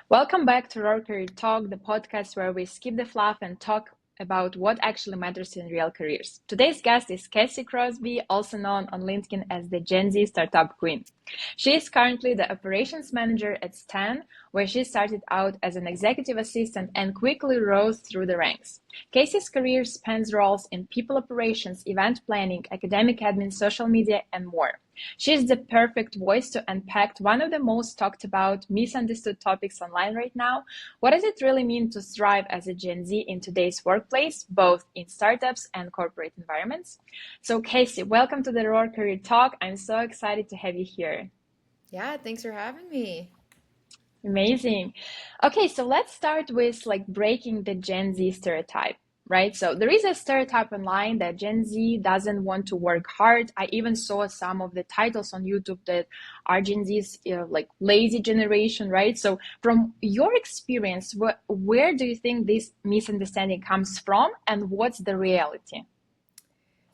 Welcome back to Raw Career Talk, the podcast where we skip the fluff and talk about what actually matters in real careers. Today's guest is Cassie Crosbie, also known on LinkedIn as the Gen Z Startup Queen. She is currently the operations manager at Stan, where she started out as an executive assistant and quickly rose through the ranks. Cassie's career spans roles in people operations, event planning, academic admin, social media, and more. She is the perfect voice to unpack one of the most talked about, misunderstood topics online right now. What does it really mean to thrive as a Gen Z in today's workplace, both in startups and corporate environments? So, Casey, welcome to the Raw Career Talk. I'm so excited to have you here. Yeah, thanks for having me. Amazing. Okay, so let's start with like breaking the Gen Z stereotype, right? So there is a stereotype online that Gen Z doesn't want to work hard. I even saw some of the titles on YouTube that are Gen Z's like lazy generation, right? So from your experience, where do you think this misunderstanding comes from and what's the reality?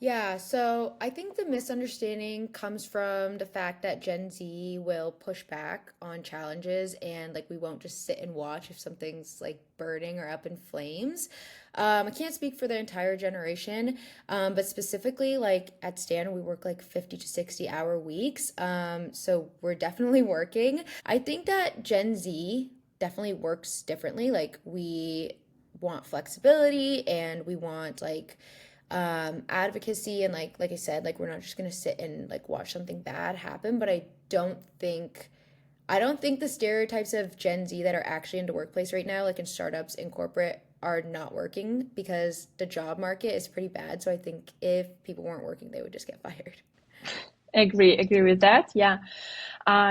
Yeah, so I think the misunderstanding comes from the fact that Gen Z will push back on challenges and like we won't just sit and watch if something's like burning or up in flames. I can't speak for the entire generation, but specifically like at Stan, we work like 50 to 60-hour weeks. So we're definitely working. I think that Gen Z definitely works differently. Like we want flexibility and we want like advocacy and like I said, like we're not just gonna sit and like watch something bad happen. But I don't think the stereotypes of Gen Z that are actually into workplace right now, like in startups in corporate, are not working because the job market is pretty bad. So I think if people weren't working, they would just get fired. Agree with that. Yeah.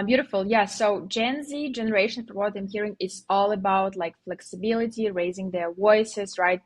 Beautiful. Yeah. So Gen Z generation, from what I'm hearing, is all about like flexibility, raising their voices, right?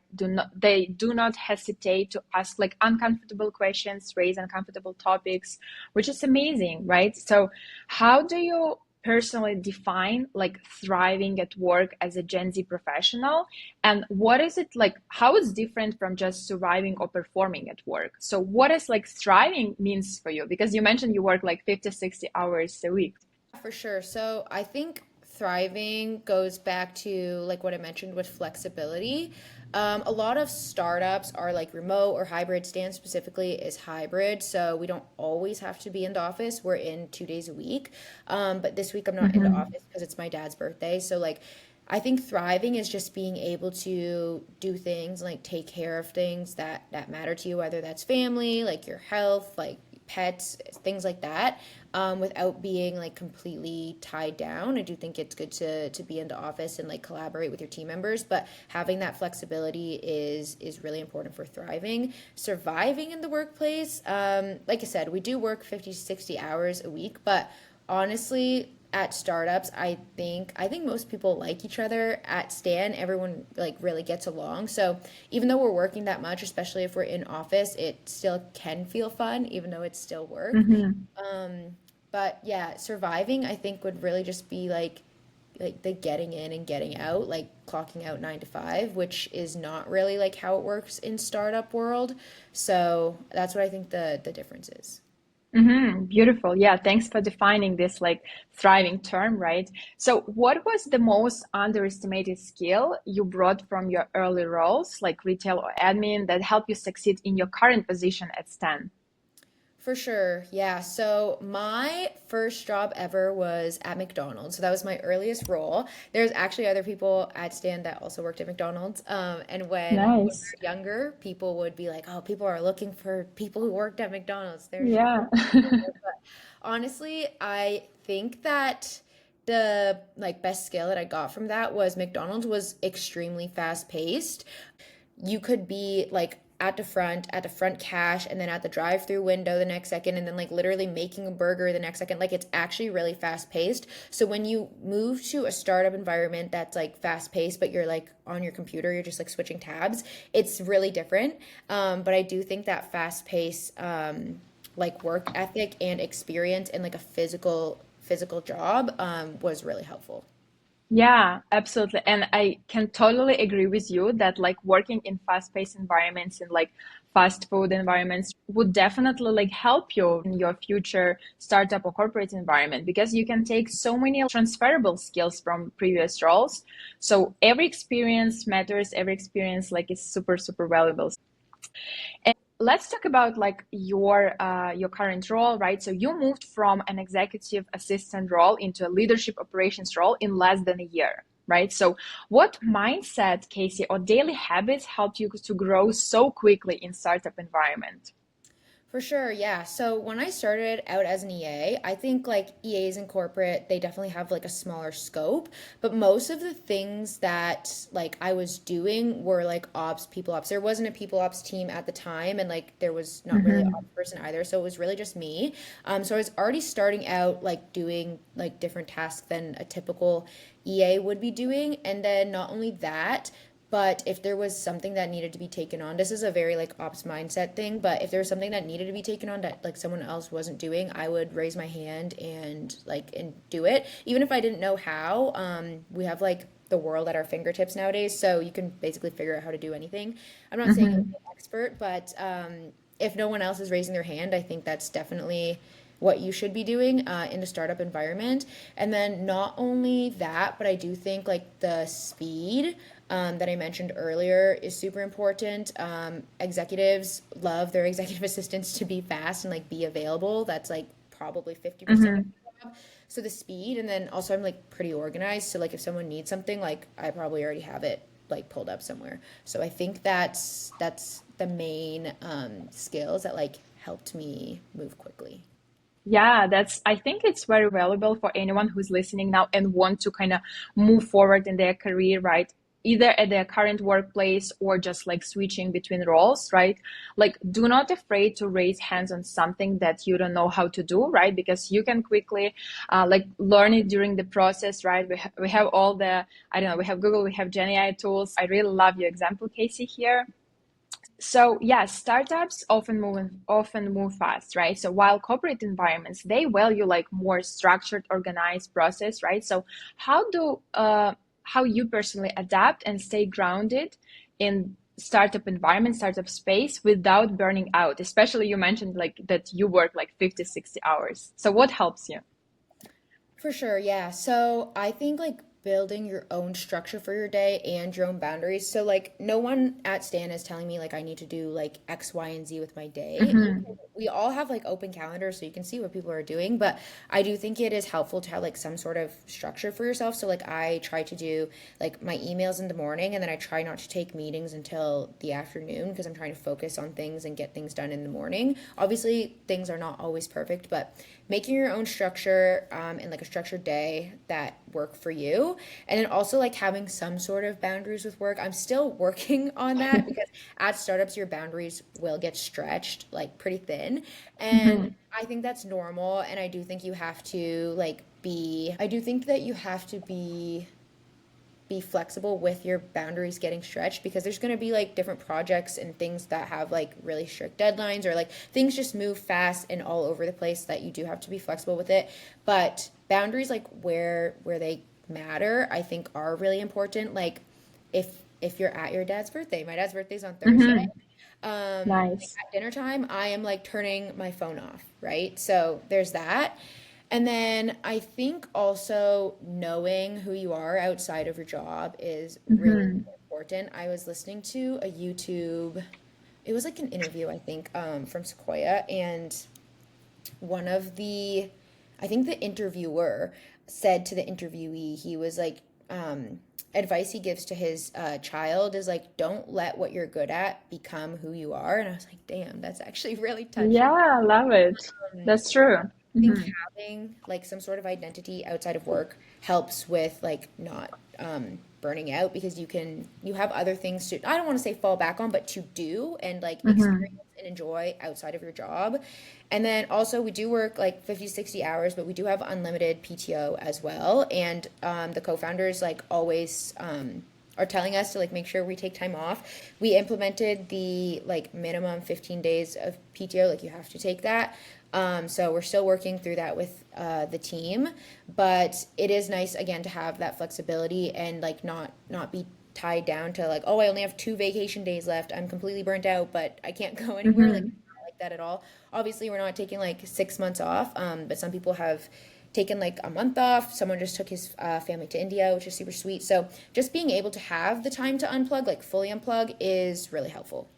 They do not hesitate to ask like uncomfortable questions, raise uncomfortable topics, which is amazing, right? So how do you personally define like thriving at work as a Gen Z professional? And what is it like? How it's different from just surviving or performing at work? So what is like thriving means for you? Because you mentioned you work like 50, 60 hours a week. For sure. So I think thriving goes back to like what I mentioned with flexibility. A lot of startups are like remote or hybrid. Stan specifically is hybrid, so we don't always have to be in the office. We're in 2 days a week, but this week I'm not in the Mhm. office because it's my dad's birthday. So like, I think thriving is just being able to do things like take care of things that matter to you, whether that's family, like your health, like pets, things like that, without being like completely tied down. I do think it's good to be in the office and like collaborate with your team members, but having that flexibility is really important for thriving. Surviving in the workplace, like I said, we do work 50 to 60 hours a week, but honestly, at startups, I think most people like each other. At Stan, everyone like really gets along. So even though we're working that much, especially if we're in office, it still can feel fun, even though it's still work. Mhm. But yeah, surviving I think would really just be like the getting in and getting out, like clocking out 9 to 5, which is not really like how it works in startup world. So that's what I think the difference is. Beautiful. Yeah, thanks for defining this like thriving term, right? So, what was the most underestimated skill you brought from your early roles, like retail or admin, that helped you succeed in your current position at Stan? For sure. Yeah. So my first job ever was at McDonald's. So that was my earliest role. There's actually other people at Stan that also worked at McDonald's. And when we Nice. were younger, people would be like, "Oh, people are looking for people who worked at McDonald's. There's your Yeah. perfect candidate." But honestly, I think that the like best skill that I got from that was McDonald's was extremely fast paced. You could be like at the front cash, and then at the drive-through window the next second, and then like literally making a burger the next second. Like it's actually really fast paced. So when you move to a startup environment that's like fast paced, but you're like on your computer, you're just like switching tabs, it's really different. But I do think that fast pace, like work ethic and experience and like a physical job, was really helpful. Yeah, absolutely. And I can totally agree with you that like working in fast-paced environments in like fast food environments would definitely like help you in your future startup or corporate environment, because you can take so many transferable skills from previous roles. So every experience matters, every experience like is super, super valuable. And let's talk about like your current role, right? So you moved from an executive assistant role into a leadership operations role in less than a year, right? So what mindset, Casey, or daily habits helped you to grow so quickly in startup environment? For sure, yeah. So when I started out as an EA, I think like EAs in corporate, they definitely have like a smaller scope, but most of the things that like I was doing were like ops, people ops. There wasn't a people ops team at the time, and like there was not really an ops person either, so it was really just me. So I was already starting out like doing like different tasks than a typical EA would be doing, and then not only that, but if there was something that needed to be taken on, this is a very like ops mindset thing, but if there was something that needed to be taken on that like someone else wasn't doing, I would raise my hand and do it. Even if I didn't know how, we have like the world at our fingertips nowadays, so you can basically figure out how to do anything. I'm not saying I'm Mm-hmm. an expert, but if no one else is raising their hand, I think that's definitely what you should be doing in a startup environment. And then not only that, but I do think like the speed that I mentioned earlier is super important. Executives love their executive assistants to be fast and like be available. That's like probably 50% of Mm-hmm. the job. So the speed, and then also I'm like pretty organized. So like if someone needs something, like I probably already have it like pulled up somewhere. So I think that's the main skills that like helped me move quickly. Yeah, I think it's very valuable for anyone who's listening now and want to kind of move forward in their career, right? Either at their current workplace or just like switching between roles, right? Like, do not afraid to raise hands on something that you don't know how to do, right? Because you can quickly like learn it during the process, right? We have all the, I don't know, we have Google, we have Gen AI tools. I really love your example, Casey, here. So yeah, startups often move fast, right? So while corporate environments, they value like more structured, organized process, right? So how you personally adapt and stay grounded in startup environment, startup space without burning out? Especially you mentioned like that you work like 50, 60 hours. So what helps you? For sure, yeah. So I think like building your own structure for your day and your own boundaries. So like no one at Stan is telling me like I need to do like X, Y, and Z with my day. Mm-hmm. We all have like open calendars so you can see what people are doing, but I do think it is helpful to have like some sort of structure for yourself. So like I try to do like my emails in the morning, and then I try not to take meetings until the afternoon because I'm trying to focus on things and get things done in the morning. Obviously, things are not always perfect, but making your own structure and like a structured day that work for you, and then also like having some sort of boundaries with work. I'm still working on that because at startups your boundaries will get stretched like pretty thin, and Mm-hmm. I think that's normal. And I do think you have to I do think that you have to be flexible with your boundaries getting stretched, because there's going to be like different projects and things that have like really strict deadlines, or like things just move fast and all over the place, that you do have to be flexible with it. But boundaries like where they matter, I think are really important. Like if you're at your dad's birthday, my dad's birthday's on Thursday, Mm-hmm. like Nice. at dinner time, I am like turning my phone off, right? So there's that. And then I think also knowing who you are outside of your job is really Mm-hmm. important. I was listening to a YouTube, it was like an interview, I think, from Sequoia, and one of the, I think the interviewer said to the interviewee, he was like, advice he gives to his child is like, don't let what you're good at become who you are. And I was like, damn, that's actually really touching. Yeah, love it. That's true. I think Mm-hmm. having like some sort of identity outside of work helps with like not burning out, because you have other things to, I don't want to say fall back on, but to do and like Mm-hmm. experience and enjoy outside of your job. And then also we do work like 50, 60 hours, but we do have unlimited PTO as well. And the co-founders like always are telling us to like make sure we take time off. We implemented the like minimum 15 days of PTO, like you have to take that. So we're still working through that with the team, but it is nice again to have that flexibility and like not be tied down to like, oh, I only have 2 vacation days left. I'm completely burnt out, but I can't go anywhere. Like, Mm-hmm. it's not like that at all. Obviously, we're not taking like 6 months off, but some people have taken like a month off. Someone just took his family to India, which is super sweet. So just being able to have the time to unplug, like fully unplug, is really helpful.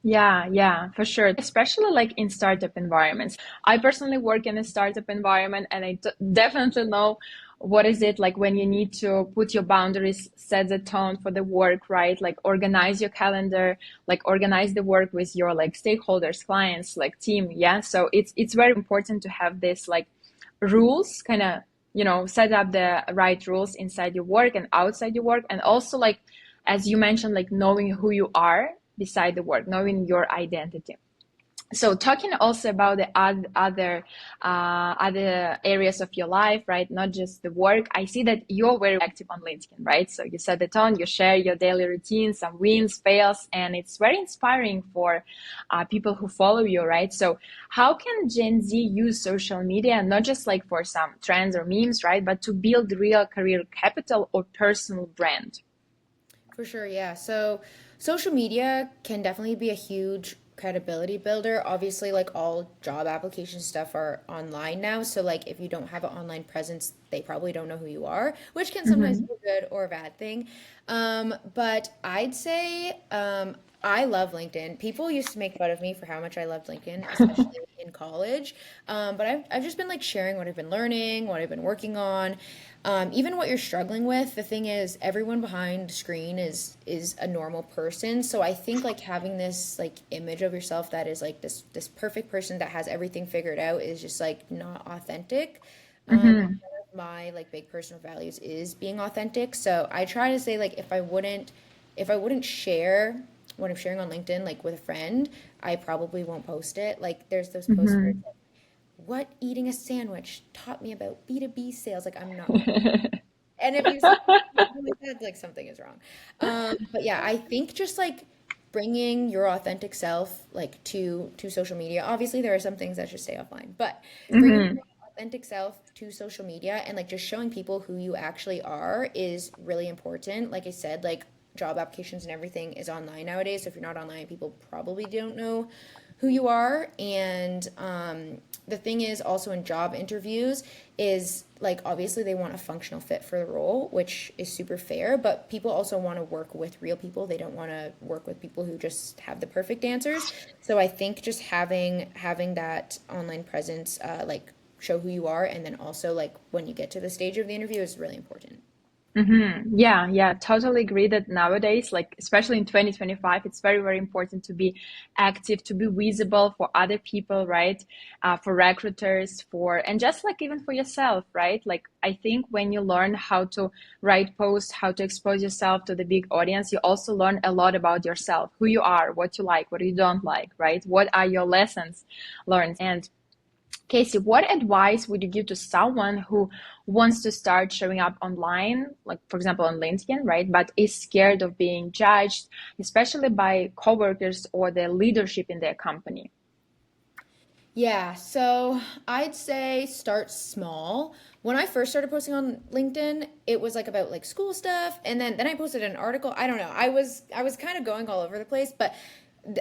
Yeah, yeah, for sure. Especially like in startup environments. I personally work in a startup environment and definitely know what is it like when you need to put your boundaries, set the tone for the work, right? Like organize your calendar, like organize the work with your like stakeholders, clients, like team. Yeah. So it's very important to have this like rules, kind of, set up the right rules inside your work and outside your work. And also like as you mentioned, like knowing who you are beside the work, knowing your identity. So talking also about the other areas of your life, right? Not just the work. I see that you're very active on LinkedIn, right? So you set the tone, you share your daily routine, some wins, fails, and it's very inspiring for people who follow you, right? So how can Gen Z use social media, not just like for some trends or memes, right? But to build real career capital or personal brand? For sure, yeah. So social media can definitely be a huge credibility builder. Obviously, like all job application stuff are online now. So like if you don't have an online presence, they probably don't know who you are, which can sometimes Mm-hmm. be a good or a bad thing. But I'd say I love LinkedIn. People used to make fun of me for how much I loved LinkedIn, especially in college. But I've just been like sharing what I've been learning, what I've been working on, even what you're struggling with. The thing is, everyone behind the screen is a normal person. So I think like having this like image of yourself that is like this perfect person that has everything figured out is just like not authentic. Mm-hmm. One of my like big personal values is being authentic. So I try to say like if I wouldn't share what I'm sharing on LinkedIn like with a friend, I probably won't post it. Like there's those posts where Mm-hmm. it's like, what eating a sandwich taught me about B2B sales. Like I'm not gonna. And if you see something like that, like something is wrong. But yeah, I think just like bringing your authentic self like to social media. Obviously, there are some things that should stay offline, but bringing Mm-hmm. your authentic self to social media and like just showing people who you actually are is really important. Like I said, like job applications and everything is online nowadays. So if you're not online, people probably don't know who you are. And the thing is also in job interviews is like obviously they want a functional fit for the role, which is super fair, but people also want to work with real people. They don't want to work with people who just have the perfect answers. So I think just having that online presence, like show who you are, and then also like when you get to the stage of the interview is really important. Mm-hmm. Yeah, yeah, totally agree that nowadays, like especially in 2025, it's very, very important to be active, to be visible for other people, right? For recruiters, and just like even for yourself, right? Like I think when you learn how to write posts, how to expose yourself to the big audience, you also learn a lot about yourself, who you are, what you like, what you don't like, right? What are your lessons learned? And Casey, what advice would you give to someone who wants to start showing up online, like for example on LinkedIn, right? But is scared of being judged, especially by coworkers or the leadership in their company? Yeah, so I'd say start small. When I first started posting on LinkedIn, it was like about like school stuff, and then I posted an article. I don't know. I was kind of going all over the place, but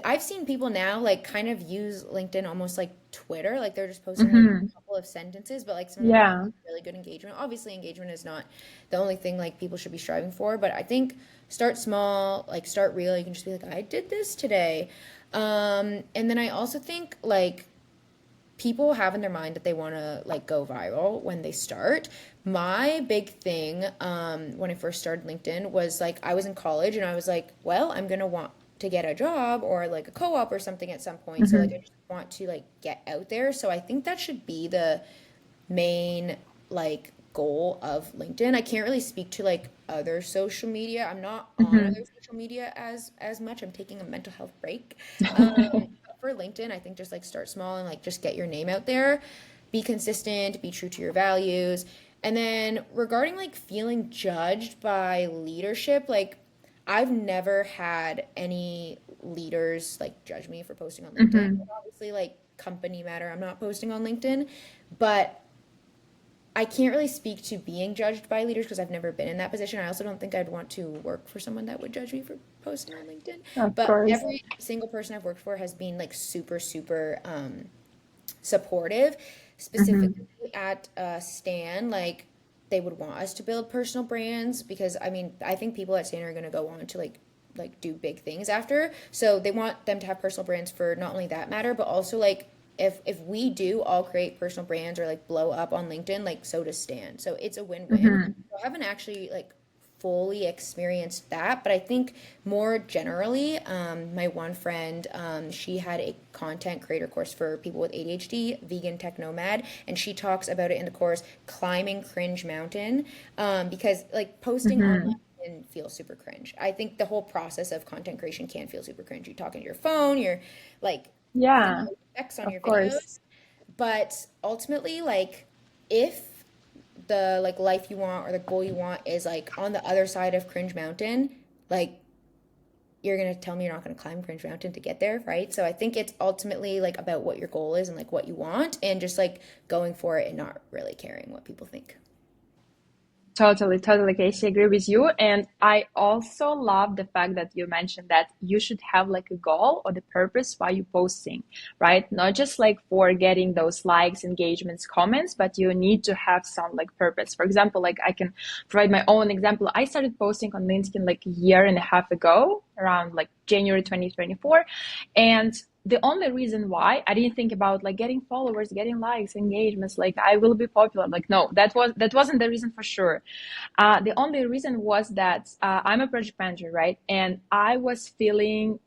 I've seen people now like kind of use LinkedIn almost like Twitter, like they're just posting like Mm-hmm. a couple of sentences, but like some of them have Yeah. really good engagement. Obviously, engagement is not the only thing like people should be striving for, but I think start small, like start real. You can just be like, I did this today. And then I also think like people have in their mind that they want to like go viral when they start. My big thing when I first started LinkedIn was like I was in college and I was like, well, I'm gonna want to get a job or like a co-op or something at some point. So like I Mm-hmm. just want to like get out there. So I think that should be the main like goal of LinkedIn. I can't really speak to like other social media. I'm not on other Mm-hmm. social media as much. I'm taking a mental health break. But for LinkedIn, I think just like start small and like just get your name out there. Be consistent, be true to your values. And then regarding like feeling judged by leadership, like I've never had any leaders like judge me for posting on LinkedIn. Mm-hmm. Obviously like company matter, I'm not posting on LinkedIn, but I can't really speak to being judged by leaders because I've never been in that position. I also don't think I'd want to work for someone that would judge me for posting on LinkedIn. Of But course. every single person I've worked for has been like super, super supportive. Mm-hmm. Specifically at Stan, like they would want us to build personal brands because I mean I think people at Stan are going to go on to like do big things after. So they want them to have personal brands for not only that matter, but also like if we do all create personal brands or like blow up on LinkedIn, like so does Stan. So it's a win-win. Mm-hmm. So I haven't actually like fully experienced that, but I think more generally, my one friend, she had a content creator course for people with ADHD, vegan tech nomad, and she talks about it in the course, climbing cringe mountain, because like posting online Mm-hmm. can feel super cringe. I think the whole process of content creation can feel super cringe. You're talking to your phone, you're like putting Yeah, effects on of your course. videos, but ultimately, like if the like life you want or the goal you want is like on the other side of Cringe Mountain, like you're gonna tell me you're not gonna climb Cringe Mountain to get there, right? So I think it's ultimately like about what your goal is and like what you want and just like going for it and not really caring what people think. Totally, totally, Casey. Agree with you. And I also love the fact that you mentioned that you should have like a goal or the purpose why you posting, right? Not just like for getting those likes, engagements, comments, but you need to have some like purpose. For example, like I can provide my own example. I started posting on LinkedIn like a year and a half ago, around like January 2024. And the only reason why I didn't think about like getting followers, getting likes, engagements, like I will be popular. Like no, that wasn't the reason for sure. The only reason was that I'm a project manager, right? And I was feeling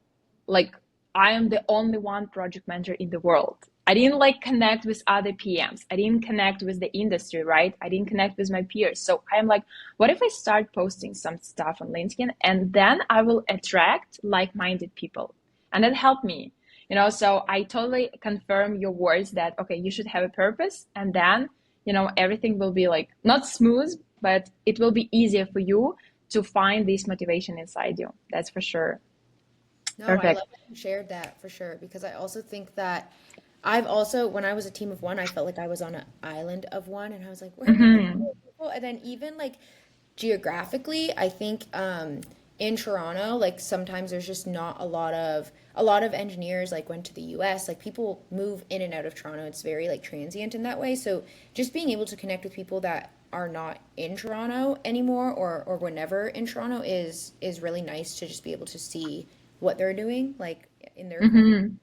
like I am the only one project manager in the world. I didn't like connect with other PMs. I didn't connect with the industry, right? I didn't connect with my peers. So I'm like, what if I start posting some stuff on LinkedIn and then I will attract like-minded people? And that helped me, so I totally confirm your words that, okay, you should have a purpose and then, everything will be like not smooth, but it will be easier for you to find this motivation inside you. That's for sure. No, I Perfect. love that you shared that for sure because I also think that I've also, when I was a team of one, I felt like I was on an island of one and I was like, where are the Mm-hmm. other people? And then even like geographically, I think in Toronto, like sometimes there's just not a lot of engineers like went to the US, like people move in and out of Toronto. It's very like transient in that way. So just being able to connect with people that are not in Toronto anymore or were never in Toronto is really nice to just be able to see what they're doing like in their country. Mm-hmm.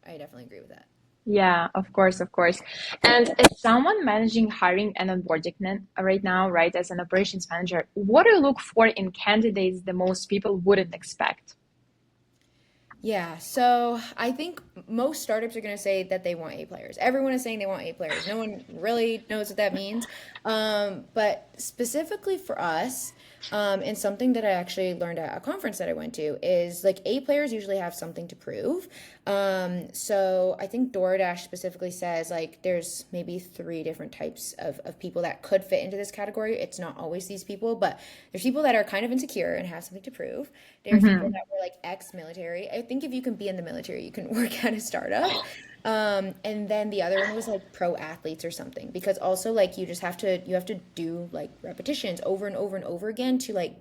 I definitely agree with that. Yeah, of course, of course. And as someone managing hiring and onboarding right now, right, as an operations manager, what do you look for in candidates the most people wouldn't expect? Yeah, so I think most startups are going to say that they want A players. Everyone is saying they want A players. No one really knows what that means. But specifically for us, and something that I actually learned at a conference that I went to is like A players usually have something to prove. So I think DoorDash specifically says like there's maybe three different types of people that could fit into this category. It's not always these people, but there's people that are kind of insecure and have something to prove. There's people Mm-hmm. that were like ex-military. I think if you can be in the military, you can work at a startup. And then the other one was like pro athletes or something because also like you have to do like repetitions over and over and over again to like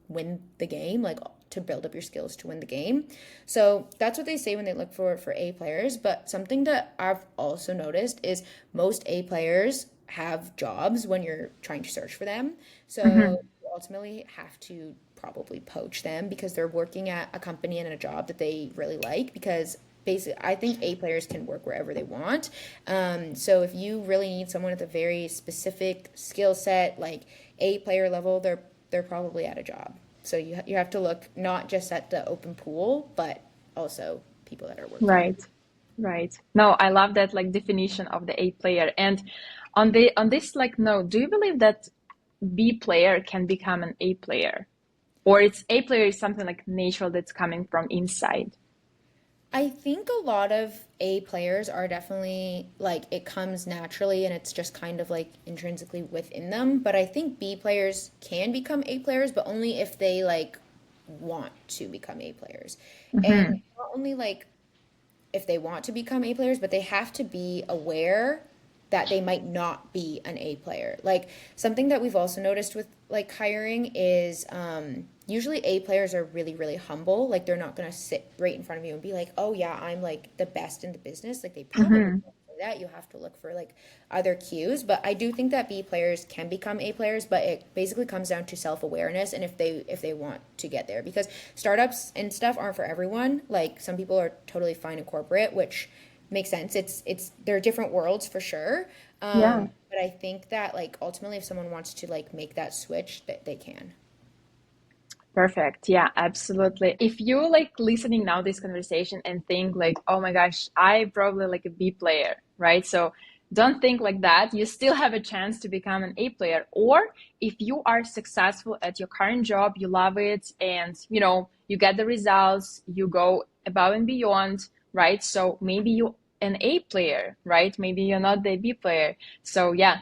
win the game, like to build up your skills to win the game. So that's what they say when they look for A players. But something that I've also noticed is most A players have jobs when you're trying to search for them. So Mm-hmm. you ultimately have to probably poach them because they're working at a company and a job that they really like because basically I think A players can work wherever they want. So if you really need someone with a very specific skill set, like A player level, they're probably at a job. So you have to look not just at the open pool, but also people that are working. Right. Right. No, I love that like definition of the A player. And on this like note, do you believe that B player can become an A player? Or it's A player is something like natural that's coming from inside? I think a lot of A players are definitely like it comes naturally and it's just kind of like intrinsically within them. But I think B players can become A players, but only if they like want to become A players. And not only like if they want to become A players, but they have to be aware. that they might not be an A player. Like something that we've also noticed with like hiring is usually A players are really, really humble. Like they're not gonna sit right in front of you and be like, oh yeah, I'm like the best in the business. Like they probably Mm-hmm. won't say that. You have to look for like other cues. But I do think that B players can become A players, but it basically comes down to self-awareness and if they want to get there. Because startups and stuff aren't for everyone. Like some people are totally fine in corporate, which makes sense. It's they're different worlds for sure. Yeah. But I think that like ultimately if someone wants to like make that switch, that they can. Perfect. Yeah, absolutely. If you like listening now this conversation and think like, oh my gosh, I probably like a B player, right? So don't think like that. You still have a chance to become an A player. Or if you are successful at your current job, you love it, and you get the results, you go above and beyond, right? So maybe you an A player, right? Maybe you're not the B player. So yeah,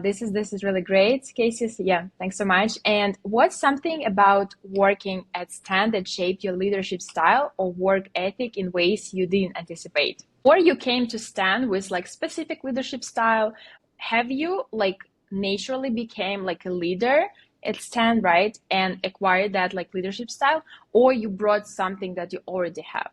this is really great, Casey. Yeah, thanks so much. And what's something about working at Stan that shaped your leadership style or work ethic in ways you didn't anticipate? Or you came to Stan with like specific leadership style. Have you like naturally became like a leader at Stan, right? And acquired that like leadership style, or you brought something that you already have?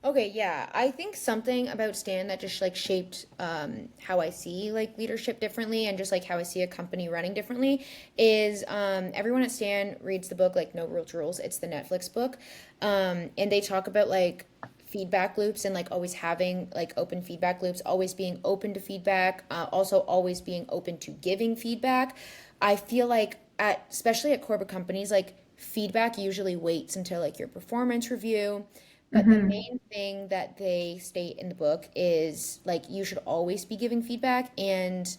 Okay, yeah. I think something about Stan that just like shaped how I see like leadership differently and just like how I see a company running differently is everyone at Stan reads the book like No Rules Rules. It's the Netflix book. And they talk about like feedback loops and like always having like open feedback loops, always being open to feedback, also always being open to giving feedback. I feel like especially at corporate companies, like feedback usually waits until like your performance review, but the Mm-hmm. main thing that they state in the book is like you should always be giving feedback, and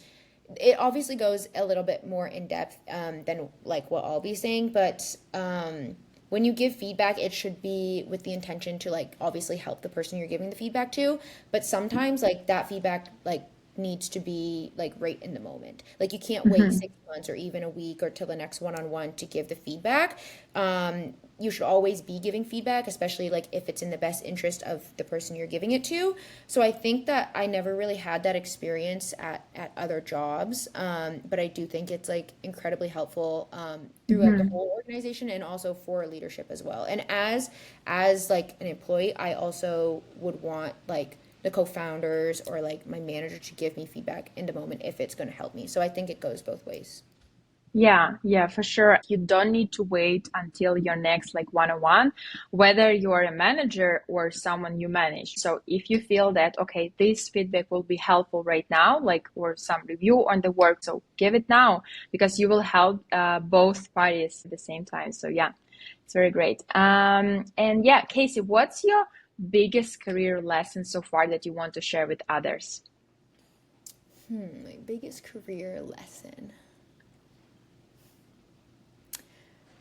it obviously goes a little bit more in depth than like what I'll be saying, but when you give feedback, it should be with the intention to like obviously help the person you're giving the feedback to, but sometimes like that feedback like needs to be like right in the moment. Like you can't wait Mm-hmm. 6 months or even a week or till the next one-on-one to give the feedback. You should always be giving feedback, especially like if it's in the best interest of the person you're giving it to. So I think that I never really had that experience at other jobs, but I do think it's like incredibly helpful throughout the Mm-hmm. whole organization and also for leadership as well. And as like an employee, I also would want like the co-founders or like my manager to give me feedback in the moment if it's going to help me. So I think it goes both ways. Yeah, yeah, for sure. You don't need to wait until your next like one-on-one, whether you're a manager or someone you manage. So if you feel that, okay, this feedback will be helpful right now, like, or some review on the work, so give it now because you will help both parties at the same time. So yeah, it's very great. And yeah, Casey, what's your biggest career lesson so far that you want to share with others? My biggest career lesson.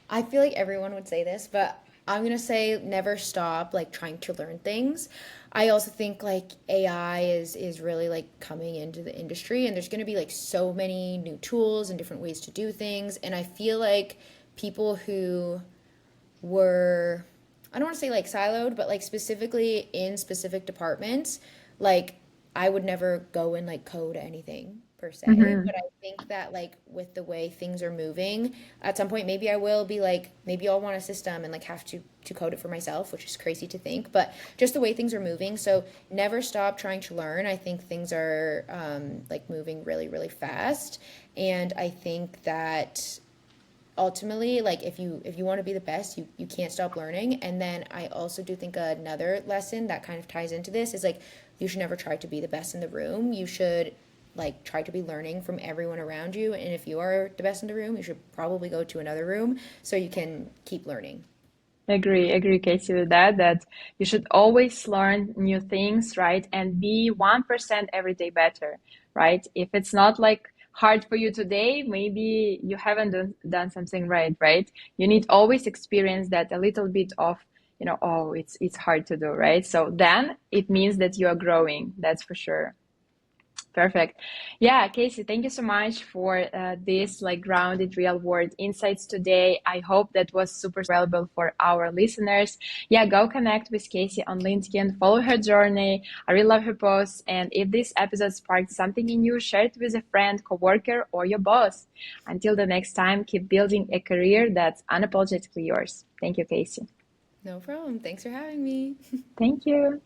I feel like everyone would say this, but I'm gonna say never stop like trying to learn things. I also think like AI is really like coming into the industry and there's gonna be like so many new tools and different ways to do things. And I feel like people who were, I don't want to say like siloed, but like specifically in specific departments, like I would never go and like code anything per se, Mm-hmm. but I think that like with the way things are moving, at some point maybe I will be like maybe I'll want a system and like have to code it for myself, which is crazy to think, but just the way things are moving. So never stop trying to learn. I think things are like moving really, really fast, and I think that ultimately like if you want to be the best, you can't stop learning. And then I also do think another lesson that kind of ties into this is like you should never try to be the best in the room. You should like try to be learning from everyone around you, and if you are the best in the room, you should probably go to another room so you can keep learning. Agree, Casey, with that, that you should always learn new things, right? And be 1% every day better, right? If it's not like hard for you today, maybe you haven't done something right, right? You need always experience that a little bit of, oh, it's hard to do, right? So then it means that you are growing, that's for sure. Perfect. Yeah, Casey, thank you so much for this like grounded real world insights today. I hope that was super valuable for our listeners. Yeah, go connect with Casey on LinkedIn, follow her journey. I really love her posts. And if this episode sparked something in you, share it with a friend, coworker, or your boss. Until the next time, keep building a career that's unapologetically yours. Thank you, Casey. No problem. Thanks for having me. Thank you.